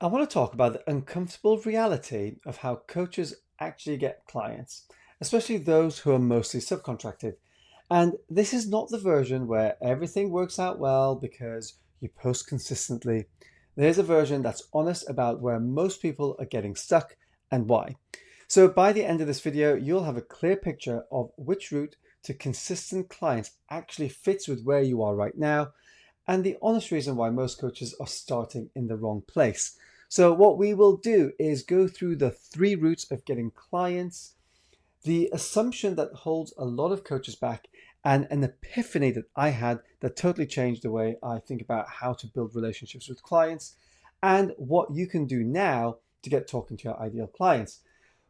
I want to talk about the uncomfortable reality of how coaches actually get clients, especially those who are mostly subcontracted. And this is not the version where everything works out well because you post consistently. There's a version that's honest about where most people are getting stuck and why. So by the end of this video, you'll have a clear picture of which route to consistent clients actually fits with where you are right now and the honest reason why most coaches are starting in the wrong place. So what we will do is go through the three routes of getting clients, the assumption that holds a lot of coaches back, and an epiphany that I had that totally changed the way I think about how to build relationships with clients, and what you can do now to get talking to your ideal clients,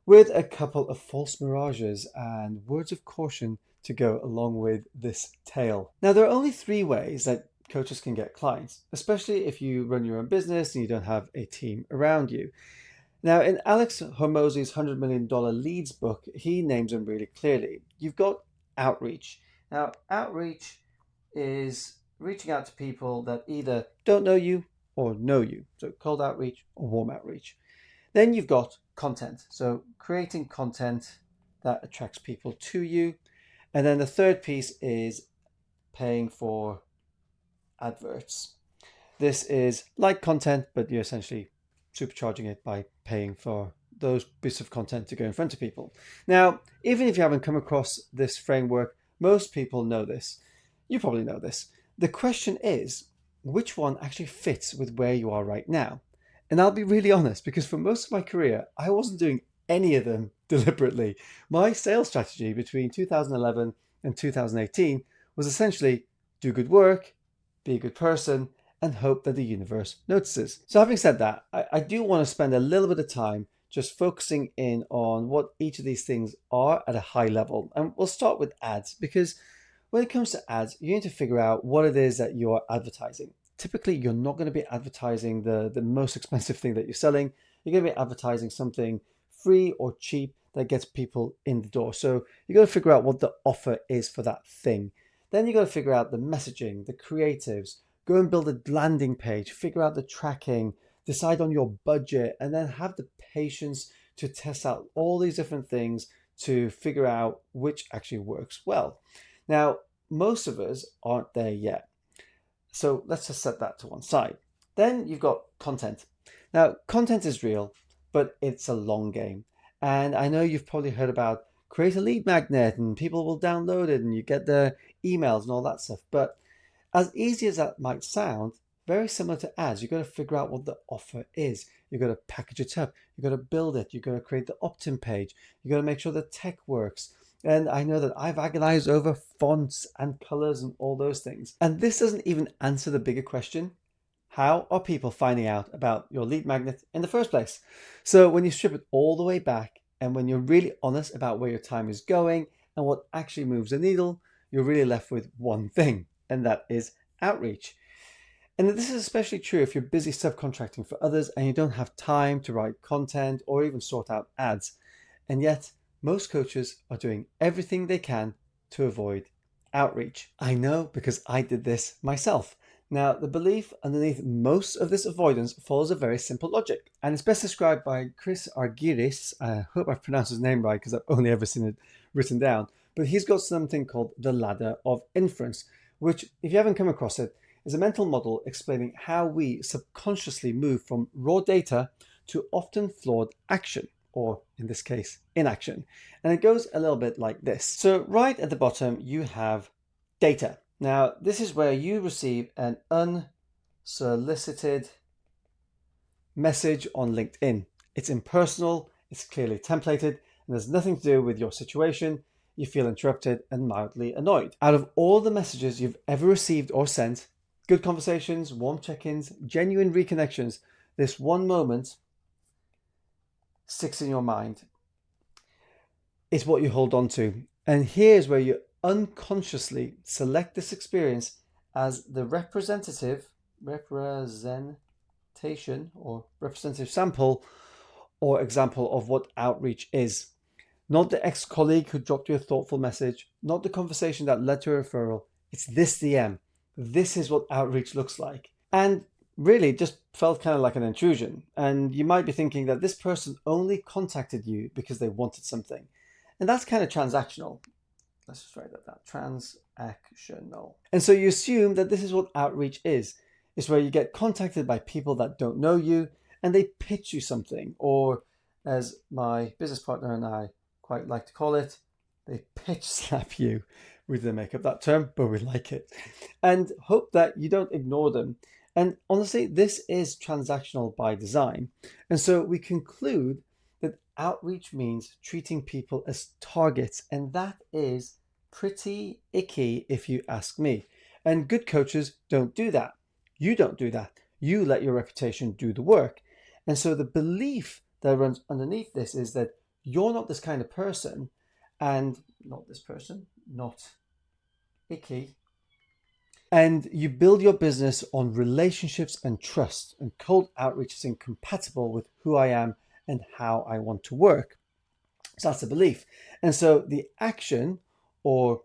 with a couple of false mirages and words of caution to go along with this tale. Now, there are only three ways that coaches can get clients, especially if you run your own business and you don't have a team around you. Now, in Alex Hormozi's $100 million leads book, he names them really clearly. You've got outreach. Now, outreach is reaching out to people that either don't know you or know you. So cold outreach or warm outreach. Then you've got content. So creating content that attracts people to you. And then the third piece is paying for adverts. This is like content, but you're essentially supercharging it by paying for those bits of content to go in front of people. Now, even if you haven't come across this framework, most people know this. You probably know this. The question is, which one actually fits with where you are right now? And I'll be really honest, because for most of my career, I wasn't doing any of them deliberately. My sales strategy between 2011 and 2018 was essentially do good work, be a good person, and hope that the universe notices. So having said that, I do want to spend a little bit of time just focusing in on what each of these things are at a high level. And we'll start with ads, because when it comes to ads, you need to figure out what it is that you are advertising. Typically, you're not going to be advertising the most expensive thing that you're selling. You're going to be advertising something free or cheap that gets people in the door. So you got to figure out what the offer is for that thing. Then you got to figure out the messaging, the creatives, go and build a landing page, figure out the tracking, decide on your budget, and then have the patience to test out all these different things to figure out which actually works well. Now, most of us aren't there yet. So let's just set that to one side. Then you've got content. Now, content is real, but it's a long game. And I know you've probably heard about create a lead magnet and people will download it and you get their emails and all that stuff. But as easy as that might sound, very similar to ads, you've got to figure out what the offer is. You've got to package it up. You've got to build it. You've got to create the opt-in page. You've got to make sure the tech works. And I know that I've agonized over fonts and colors and all those things. And this doesn't even answer the bigger question. How are people finding out about your lead magnet in the first place? So when you strip it all the way back and when you're really honest about where your time is going and what actually moves the needle, you're really left with one thing, and that is outreach. And this is especially true if you're busy subcontracting for others and you don't have time to write content or even sort out ads. And yet, most coaches are doing everything they can to avoid outreach. I know because I did this myself. Now, the belief underneath most of this avoidance follows a very simple logic, and it's best described by Chris Argyris. I hope I've pronounced his name right because I've only ever seen it written down. But he's got something called the ladder of inference, which, if you haven't come across it, is a mental model explaining how we subconsciously move from raw data to often flawed action, or in this case, inaction. And it goes a little bit like this. So right at the bottom, you have data. Now, this is where you receive an unsolicited message on LinkedIn. It's impersonal, it's clearly templated, and there's nothing to do with your situation. You feel interrupted and mildly annoyed. Out of all the messages you've ever received or sent, good conversations, warm check-ins, genuine reconnections, this one moment sticks in your mind. It's what you hold on to. And here's where you unconsciously select this experience as the representative sample or example of what outreach is. Not the ex-colleague who dropped you a thoughtful message, not the conversation that led to a referral. It's this DM. This is what outreach looks like. And really it just felt kind of like an intrusion. And you might be thinking that this person only contacted you because they wanted something. And that's kind of transactional. Let's just write that down. Transactional. And so you assume that this is what outreach is. It's where you get contacted by people that don't know you and they pitch you something, or as my business partner and I quite like to call it, they pitch slap you. We didn't make up that term, but we like it. And hope that you don't ignore them. And honestly, this is transactional by design. And so we conclude that outreach means treating people as targets, and that is pretty icky if you ask me. And good coaches don't do that. You don't do that. You let your reputation do the work. And so the belief that runs underneath this is that you're not this kind of person, and not this person, not Icky. And you build your business on relationships and trust, and cold outreach is incompatible with who I am and how I want to work. So that's the belief. And so the action, or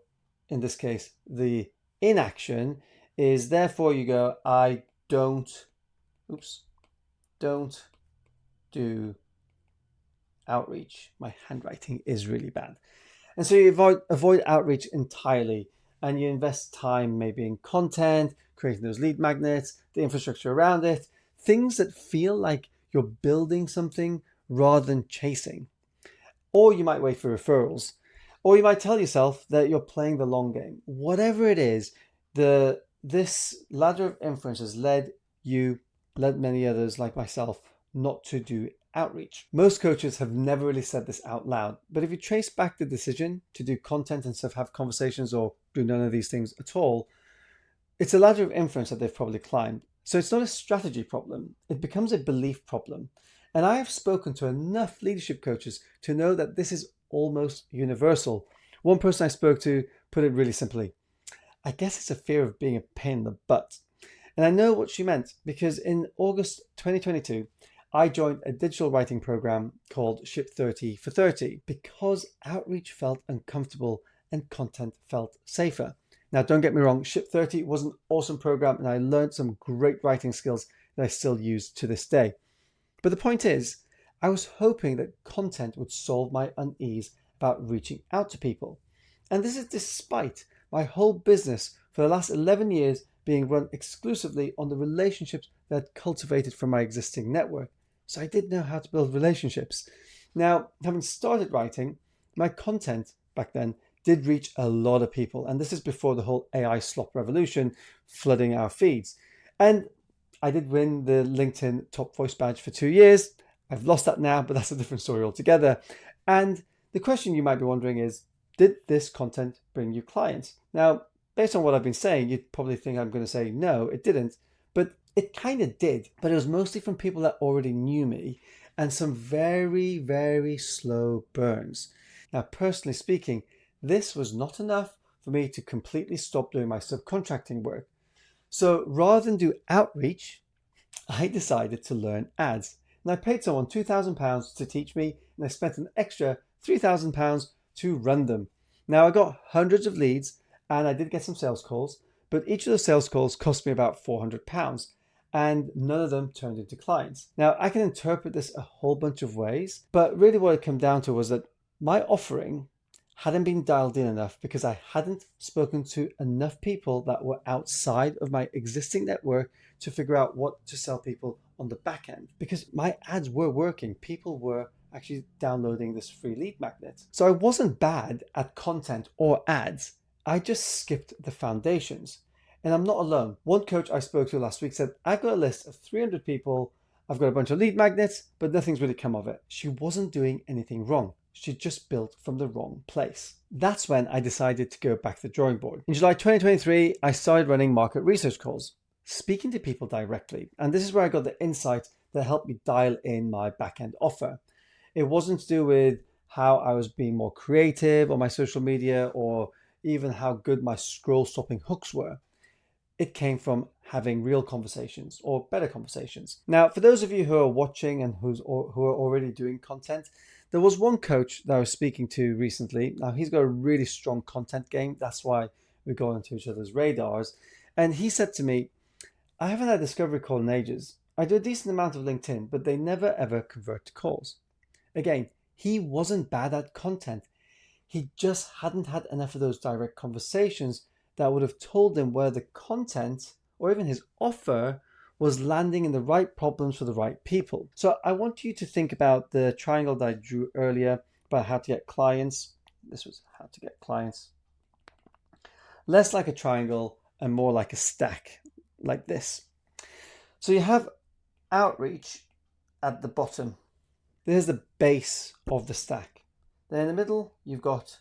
in this case, the inaction, is therefore you go, I don't do outreach. My handwriting is really bad. And so you avoid outreach entirely, and you invest time maybe in content, creating those lead magnets, the infrastructure around it, things that feel like you're building something rather than chasing. Or you might wait for referrals, or you might tell yourself that you're playing the long game. Whatever it is, this ladder of inference has led many others like myself not to do outreach. Most coaches have never really said this out loud, but if you trace back the decision to do content and stuff, have conversations, or do none of these things at all, it's a ladder of inference that they've probably climbed. So it's not a strategy problem, it becomes a belief problem. And I have spoken to enough leadership coaches to know that this is almost universal. One person I spoke to put it really simply: I guess it's a fear of being a pain in the butt. And I know what she meant, because in August 2022, I joined a digital writing program called Ship 30 for 30 because outreach felt uncomfortable and content felt safer. Now, don't get me wrong, Ship 30 was an awesome program and I learned some great writing skills that I still use to this day. But the point is, I was hoping that content would solve my unease about reaching out to people. And this is despite my whole business for the last 11 years being run exclusively on the relationships that I'd cultivated from my existing network. So I did know how to build relationships. Now, having started writing, my content back then did reach a lot of people. And this is before the whole AI slop revolution flooding our feeds. And I did win the LinkedIn Top Voice Badge for 2 years. I've lost that now, but that's a different story altogether. And the question you might be wondering is, did this content bring you clients? Now, based on what I've been saying, you'd probably think I'm going to say, no, it didn't. But it kind of did. But it was mostly from people that already knew me and some very, very slow burns. Now, personally speaking, this was not enough for me to completely stop doing my subcontracting work. So rather than do outreach, I decided to learn ads. And I paid someone £2,000 to teach me, and I spent an extra £3,000 to run them. Now, I got hundreds of leads, and I did get some sales calls, but each of those sales calls cost me about £400, and none of them turned into clients. Now, I can interpret this a whole bunch of ways, but really what it came down to was that my offering hadn't been dialed in enough because I hadn't spoken to enough people that were outside of my existing network to figure out what to sell people on the back end. Because my ads were working, people were actually downloading this free lead magnet. So I wasn't bad at content or ads, I just skipped the foundations. And I'm not alone. One coach I spoke to last week said, I've got a list of 300 people, I've got a bunch of lead magnets, but nothing's really come of it. She wasn't doing anything wrong. She just built from the wrong place. That's when I decided to go back to the drawing board. In July 2023, I started running market research calls, speaking to people directly. And this is where I got the insight that helped me dial in my back-end offer. It wasn't to do with how I was being more creative on my social media or even how good my scroll stopping hooks were. It came from having real conversations or better conversations. Now, for those of you who are watching and who are already doing content, there was one coach that I was speaking to recently. Now, he's got a really strong content game. That's why we go into each other's radars. And he said to me, I haven't had a discovery call in ages. I do a decent amount of LinkedIn, but they never ever convert to calls. Again, he wasn't bad at content. He just hadn't had enough of those direct conversations that would have told him where the content or even his offer was landing in the right problems for the right people. So I want you to think about the triangle that I drew earlier about how to get clients. This was how to get clients. Less like a triangle and more like a stack, like this. So you have outreach at the bottom. There's the base of the stack. Then in the middle, you've got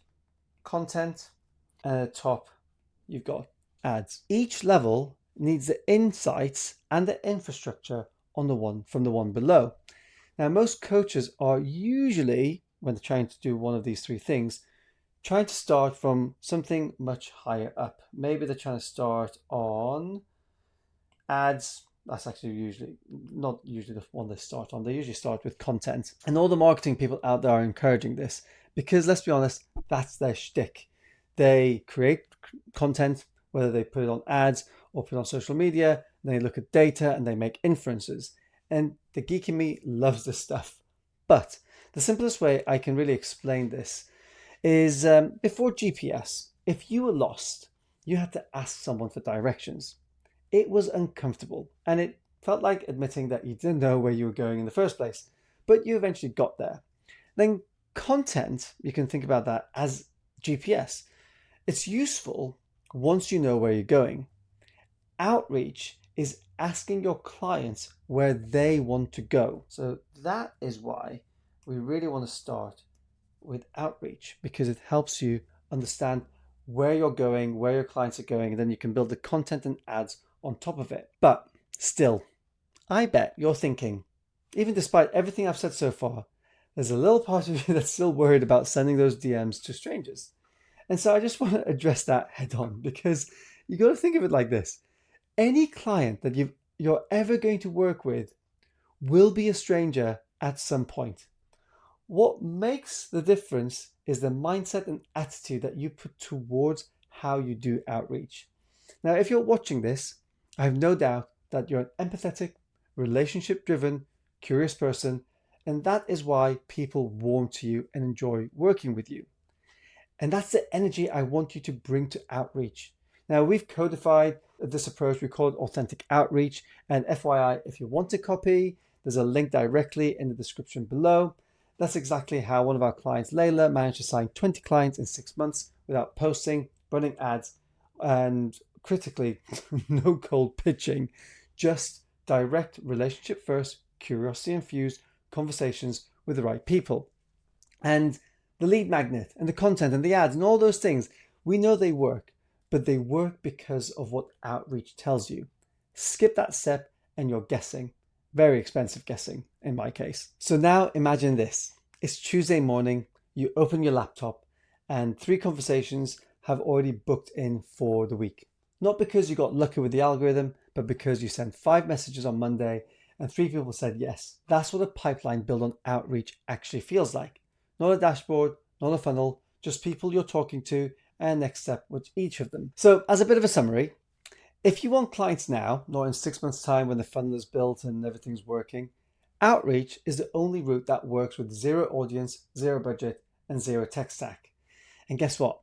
content, and at the top, you've got ads. Each level needs the insights and the infrastructure on from the one below. Now, most coaches are usually, when they're trying to do one of these three things, trying to start from something much higher up. Maybe they're trying to start on ads. That's actually not usually the one they start on. They usually start with content. And all the marketing people out there are encouraging this because, let's be honest, that's their shtick. They create content, whether they put it on ads or put it on social media, and they look at data and they make inferences. And the geek in me loves this stuff. But the simplest way I can really explain this is before GPS, if you were lost, you had to ask someone for directions. It was uncomfortable and it felt like admitting that you didn't know where you were going in the first place, but you eventually got there. Then content, you can think about that as GPS. It's useful once you know where you're going. Outreach is asking your clients where they want to go. So that is why we really want to start with outreach, because it helps you understand where you're going, where your clients are going, and then you can build the content and ads on top of it. But still, I bet you're thinking, even despite everything I've said so far, there's a little part of you that's still worried about sending those DMs to strangers. And so I just want to address that head on, because you got to think of it like this. Any client that you're ever going to work with will be a stranger at some point. What makes the difference is the mindset and attitude that you put towards how you do outreach. Now, if you're watching this, I have no doubt that you're an empathetic, relationship-driven, curious person, and that is why people warm to you and enjoy working with you. And that's the energy I want you to bring to outreach. Now, we've codified this approach. We call it authentic outreach. And FYI, if you want a copy, there's a link directly in the description below. That's exactly how one of our clients, Layla, managed to sign 20 clients in 6 months without posting, running ads, and critically, no cold pitching, just direct relationship first, curiosity infused conversations with the right people. And the lead magnet and the content and the ads and all those things, we know they work, but they work because of what outreach tells you. Skip that step and you're guessing. Very expensive guessing in my case. So now imagine this. It's Tuesday morning, you open your laptop and 3 conversations have already booked in for the week. Not because you got lucky with the algorithm, but because you sent 5 messages on Monday and 3 people said yes. That's what a pipeline built on outreach actually feels like. Not a dashboard, not a funnel, just people you're talking to and next step with each of them. So as a bit of a summary, if you want clients now, not in 6 months' time when the funnel is built and everything's working, outreach is the only route that works with 0 audience, 0 budget, and 0 tech stack. And guess what?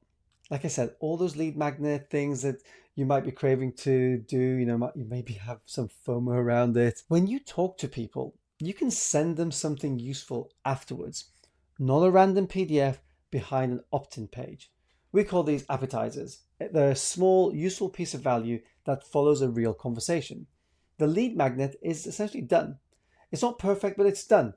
Like I said, all those lead magnet things that you might be craving to do, you maybe have some FOMO around it. When you talk to people, you can send them something useful afterwards, not a random PDF behind an opt-in page. We call these appetizers. They're a small, useful piece of value that follows a real conversation. The lead magnet is essentially done. It's not perfect, but it's done.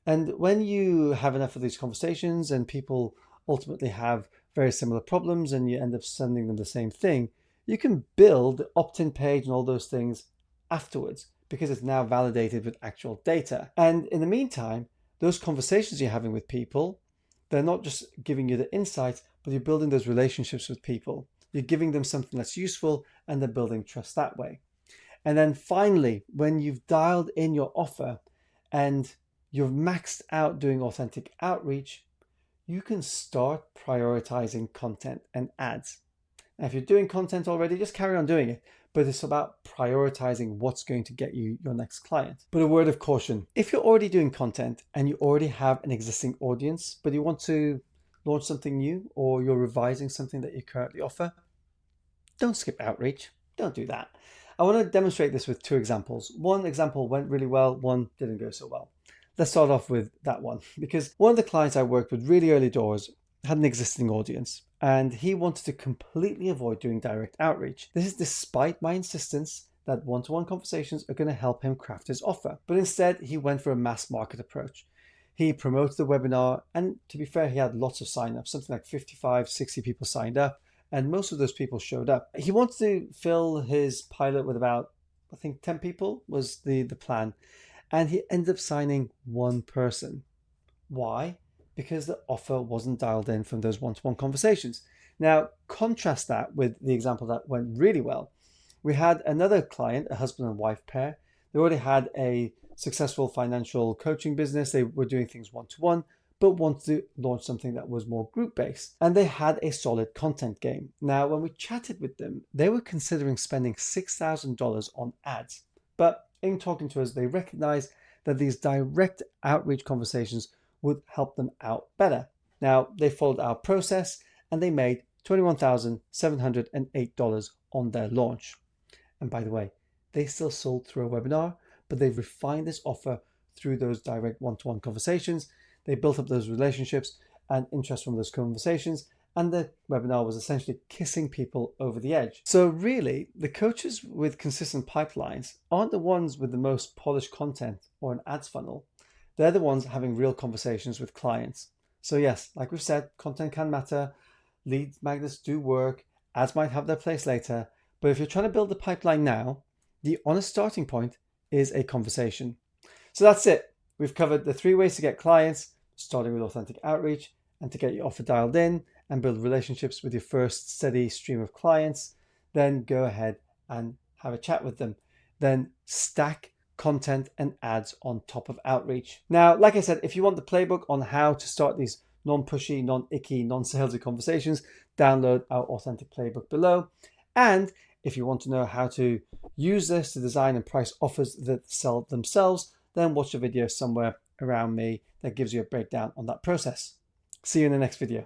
And when you have enough of these conversations and people ultimately have very similar problems and you end up sending them the same thing, you can build the opt-in page and all those things afterwards because it's now validated with actual data. And in the meantime, those conversations you're having with people, they're not just giving you the insights, but you're building those relationships with people. You're giving them something that's useful and they're building trust that way. And then finally, when you've dialed in your offer and you've maxed out doing authentic outreach, you can start prioritizing content and ads. Now, if you're doing content already, just carry on doing it. but it's about prioritizing what's going to get you your next client. But a word of caution, if you're already doing content and you already have an existing audience, but you want to launch something new or you're revising something that you currently offer, don't skip outreach. Don't do that. I want to demonstrate this with two examples. One example went really well, one didn't go so well. Let's start off with that one, because one of the clients I worked with really early doors had an existing audience and he wanted to completely avoid doing direct outreach. This is despite my insistence that one-to-one conversations are going to help him craft his offer. But instead, he went for a mass market approach. He promoted the webinar, and to be fair, he had lots of sign-ups, something like 55, 60 people signed up, and most of those people showed up. He wanted to fill his pilot with about, I think 10 people was the plan, and he ended up signing one person. Why? Because the offer wasn't dialed in from those one-to-one conversations. Now, contrast that with the example that went really well. We had another client, a husband and wife pair. They already had a successful financial coaching business. They were doing things one-to-one, but wanted to launch something that was more group-based. And they had a solid content game. Now, when we chatted with them, they were considering spending $6,000 on ads. But in talking to us, they recognized that these direct outreach conversations would help them out better. Now, they followed our process and they made $21,708 on their launch. And by the way, they still sold through a webinar, but they've refined this offer through those direct one-to-one conversations. They built up those relationships and interest from those conversations, and the webinar was essentially kissing people over the edge. So really, the coaches with consistent pipelines aren't the ones with the most polished content or an ads funnel. They're the ones having real conversations with clients. So yes, like we've said, content can matter, lead magnets do work, ads might have their place later, but if you're trying to build the pipeline now, the honest starting point is a conversation. So that's it. We've covered the 3 ways to get clients, starting with authentic outreach, and to get your offer dialed in and build relationships with your first steady stream of clients. Then go ahead and have a chat with them. Then stack content and ads on top of outreach. Now, like I said, if you want the playbook on how to start these non-pushy, non-icky, non-salesy conversations, download our authentic playbook below. And if you want to know how to use this to design and price offers that sell themselves, then watch a video somewhere around me that gives you a breakdown on that process. See you in the next video.